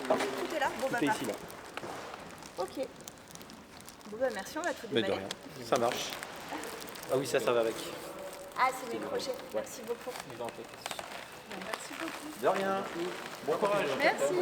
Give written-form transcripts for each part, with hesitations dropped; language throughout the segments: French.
derrière. Tout est là. Bon, Tout est ici, là. Ok. Bon, bah merci, on va tout Mais de déballer. rien, ça marche. Ah oui, ça va avec. Ah, c'est mes crochets. Merci beaucoup. Merci beaucoup. De rien. Bon courage. Merci.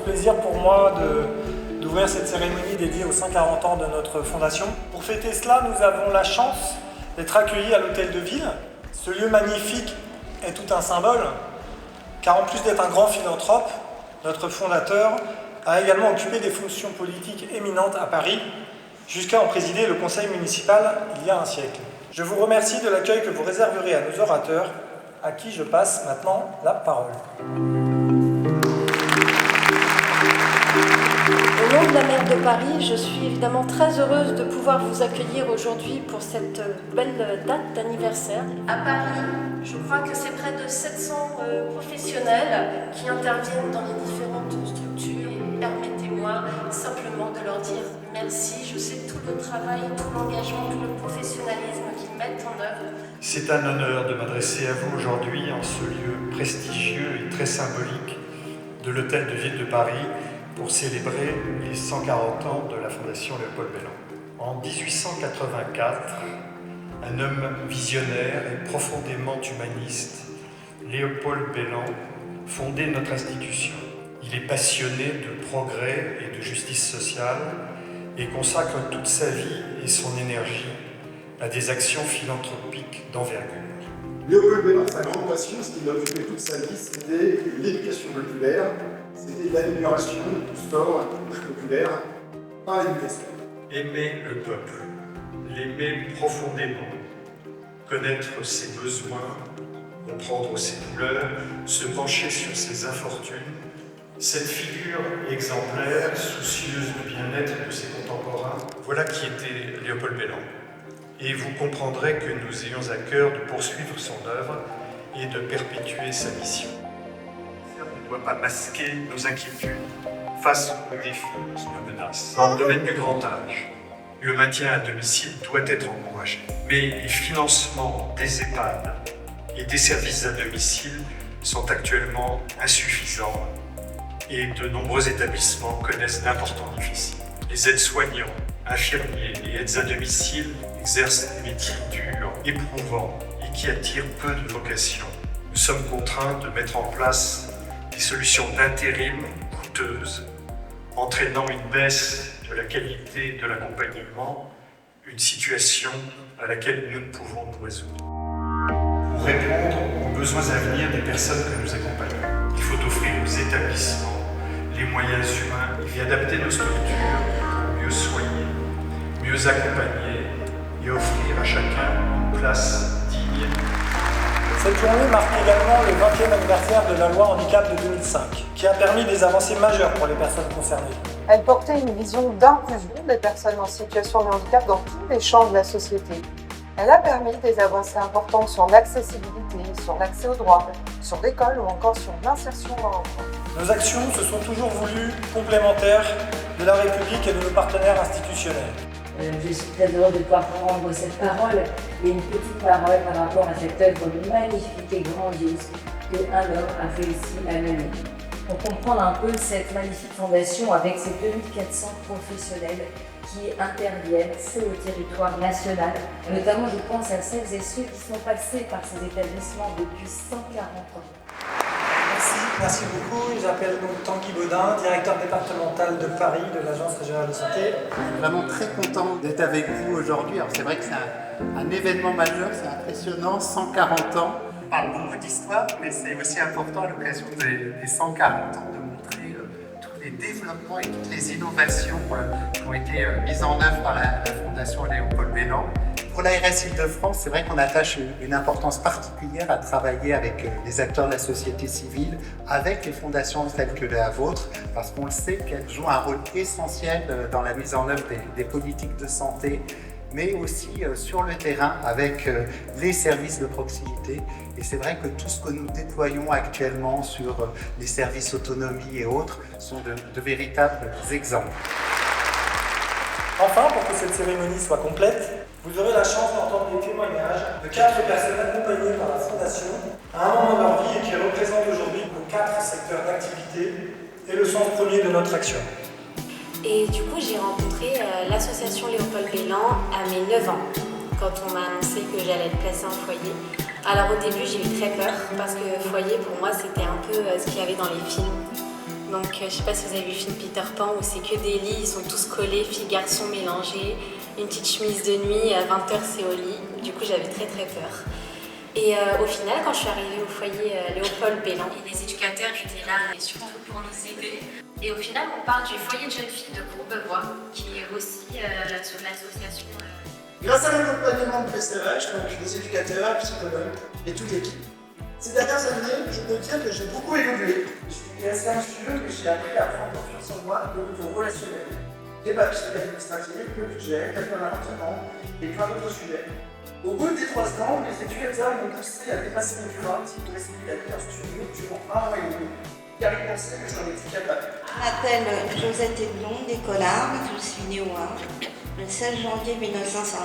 plaisir pour moi d'ouvrir cette cérémonie dédiée aux 140 ans de notre fondation. Pour fêter cela, nous avons la chance d'être accueillis à l'Hôtel de Ville. Ce lieu magnifique est tout un symbole, car en plus d'être un grand philanthrope, notre fondateur a également occupé des fonctions politiques éminentes à Paris, jusqu'à en présider le conseil municipal il y a un siècle. Je vous remercie de l'accueil que vous réserverez à nos orateurs, à qui je passe maintenant la parole. Au nom la maire de Paris, je suis évidemment très heureuse de pouvoir vous accueillir aujourd'hui pour cette belle date d'anniversaire. À Paris, je crois que c'est près de 700 professionnels qui interviennent dans les différentes structures. Et permettez-moi simplement de leur dire merci. Je sais tout le travail, tout l'engagement, tout le professionnalisme qu'ils mettent en œuvre. C'est un honneur de m'adresser à vous aujourd'hui en ce lieu prestigieux et très symbolique de l'Hôtel de Ville de Paris pour célébrer les 140 ans de la Fondation Léopold Bellan. En 1884, un homme visionnaire et profondément humaniste, Léopold Bellan, fondait notre institution. Il est passionné de progrès et de justice sociale et consacre toute sa vie et son énergie à des actions philanthropiques d'envergure. Léopold Bellan, sa grande passion, ce qui l'a occupé toute sa vie, c'était l'éducation populaire, c'était l'amélioration du sport populaire par l'éducation. Aimer le peuple, l'aimer profondément, connaître ses besoins, comprendre ses douleurs, se pencher sur ses infortunes, cette figure exemplaire, soucieuse du bien-être de ses contemporains, voilà qui était Léopold Bellan. Et vous comprendrez que nous ayons à cœur de poursuivre son œuvre et de perpétuer sa mission. On ne doit pas masquer nos inquiétudes face aux défis qui nous menacent. Dans le domaine du grand âge, le maintien à domicile doit être encouragé. Mais les financements des EHPAD et des services à domicile sont actuellement insuffisants et de nombreux établissements connaissent d'importants déficits. Les aides-soignants, infirmiers et aides à domicile exercent des métiers durs, éprouvants et qui attirent peu de vocations. Nous sommes contraints de mettre en place des solutions d'intérim coûteuses, entraînant une baisse de la qualité de l'accompagnement, une situation à laquelle nous ne pouvons nous résoudre. Pour répondre aux besoins à venir des personnes que nous accompagnons, il faut offrir aux établissements les moyens humains et adapter nos structures pour mieux soigner, mieux accompagner et offrir à chacun une place digne. Cette journée marque également le 20e anniversaire de la loi handicap de 2005, qui a permis des avancées majeures pour les personnes concernées. Elle portait une vision d'inclusion des personnes en situation de handicap dans tous les champs de la société. Elle a permis des avancées importantes sur l'accessibilité, sur l'accès aux droits, sur l'école ou encore sur l'insertion dans l'emploi. Nos actions se sont toujours voulues complémentaires de la République et de nos partenaires institutionnels. Je suis très heureuse de pouvoir prendre cette parole et une petite parole par rapport à cette œuvre magnifique et grandiose qu'un homme a fait ici à Menet. Pour comprendre un peu cette magnifique fondation avec ses 2400 professionnels qui interviennent sur le territoire national. Et notamment, je pense à celles et ceux qui sont passés par ces établissements depuis 140 ans. Merci beaucoup. J'appelle donc Tanguy Baudin, directeur départemental de Paris de l'Agence régionale de santé. Je suis vraiment très content d'être avec vous aujourd'hui. Alors c'est vrai que c'est un événement majeur, c'est impressionnant, 140 ans. On parle beaucoup d'histoire, mais c'est aussi important à l'occasion des 140 ans de montrer tous les développements et toutes les innovations qui ont été mises en œuvre par la Fondation Léopold Bellan. Pour l'ARS Île-de-France, c'est vrai qu'on attache une importance particulière à travailler avec les acteurs de la société civile, avec les fondations telles que la vôtre, parce qu'on le sait qu'elles jouent un rôle essentiel dans la mise en œuvre des politiques de santé, mais aussi sur le terrain avec les services de proximité. Et c'est vrai que tout ce que nous déployons actuellement sur les services autonomie et autres sont de véritables exemples. Enfin, pour que cette cérémonie soit complète, vous aurez la chance d'entendre des témoignages de 4 personnes accompagnées par la Fondation à un moment de leur vie et qui représentent aujourd'hui nos 4 secteurs d'activité et le sens premier de notre action. Et du coup, j'ai rencontré l'association Léopold Bellan à mes 9 ans, quand on m'a annoncé que j'allais être placée en foyer. Alors au début, j'ai eu très peur, parce que foyer, pour moi, c'était un peu ce qu'il y avait dans les films. Donc je sais pas si vous avez vu le film Peter Pan, où c'est que des lits, ils sont tous collés, filles, garçons mélangés, une petite chemise de nuit, à 20h c'est au lit. Du coup, j'avais très peur. Et au final, quand je suis arrivée au foyer Léopold Bellan, les éducateurs étaient là, et surtout pour nous aider. Et au final, on parle du foyer de jeunes filles de Courbevoie, qui est aussi sur l'association. Grâce à l'accompagnement de PCRH, donc les éducateurs, psychologues et toute l'équipe. Ces dernières années, je peux dire que j'ai beaucoup évolué. Je suis assez anxieux, mais j'ai appris à prendre confiance en moi et au niveau relationnel. papiers administratifs, le budget, quelques appartements et plein d'autres sujets. Au bout des 3 ans, les éducateurs m'ont poussé à dépasser mes craintes de rester à lire sur une durant 1 an et demi, car ils pensaient que j'en étais capable. Je m'appelle Josette Edlon, d'écolard, je suis née au Havre, le 16 janvier 1950.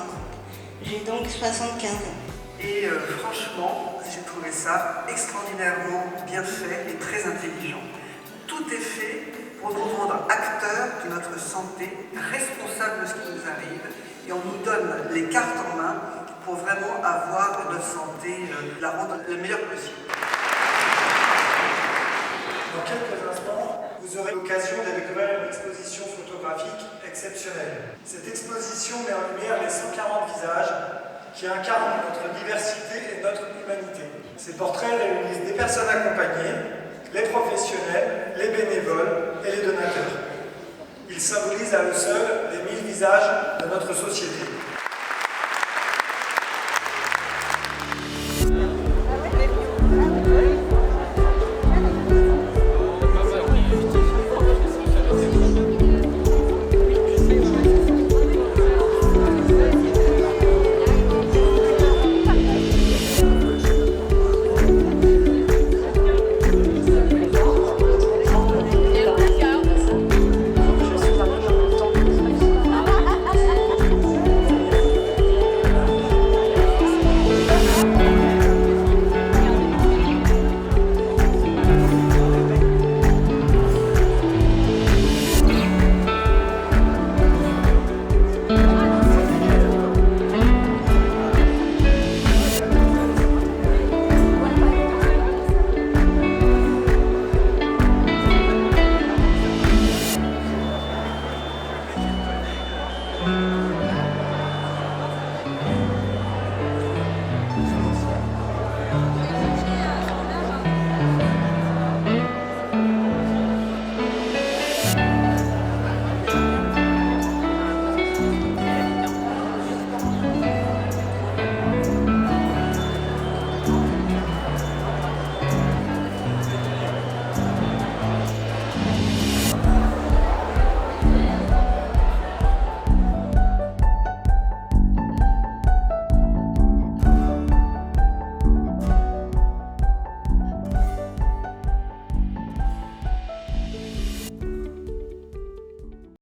J'ai donc 75 ans. Et franchement, j'ai trouvé ça extraordinairement bien fait et très intelligent. Tout est fait pour nous rendre acteurs de notre santé, responsables de ce qui nous arrive, et on nous donne les cartes en main pour vraiment avoir notre santé, la rendre le meilleur possible. Dans quelques instants, vous aurez l'occasion de découvrir une exposition photographique exceptionnelle. Cette exposition met en lumière les 140 visages qui incarnent notre diversité et notre humanité. Ces portraits réunissent des personnes accompagnées, les professionnels, les bénévoles et les donateurs. Ils symbolisent à eux seuls les 1000 visages de notre société.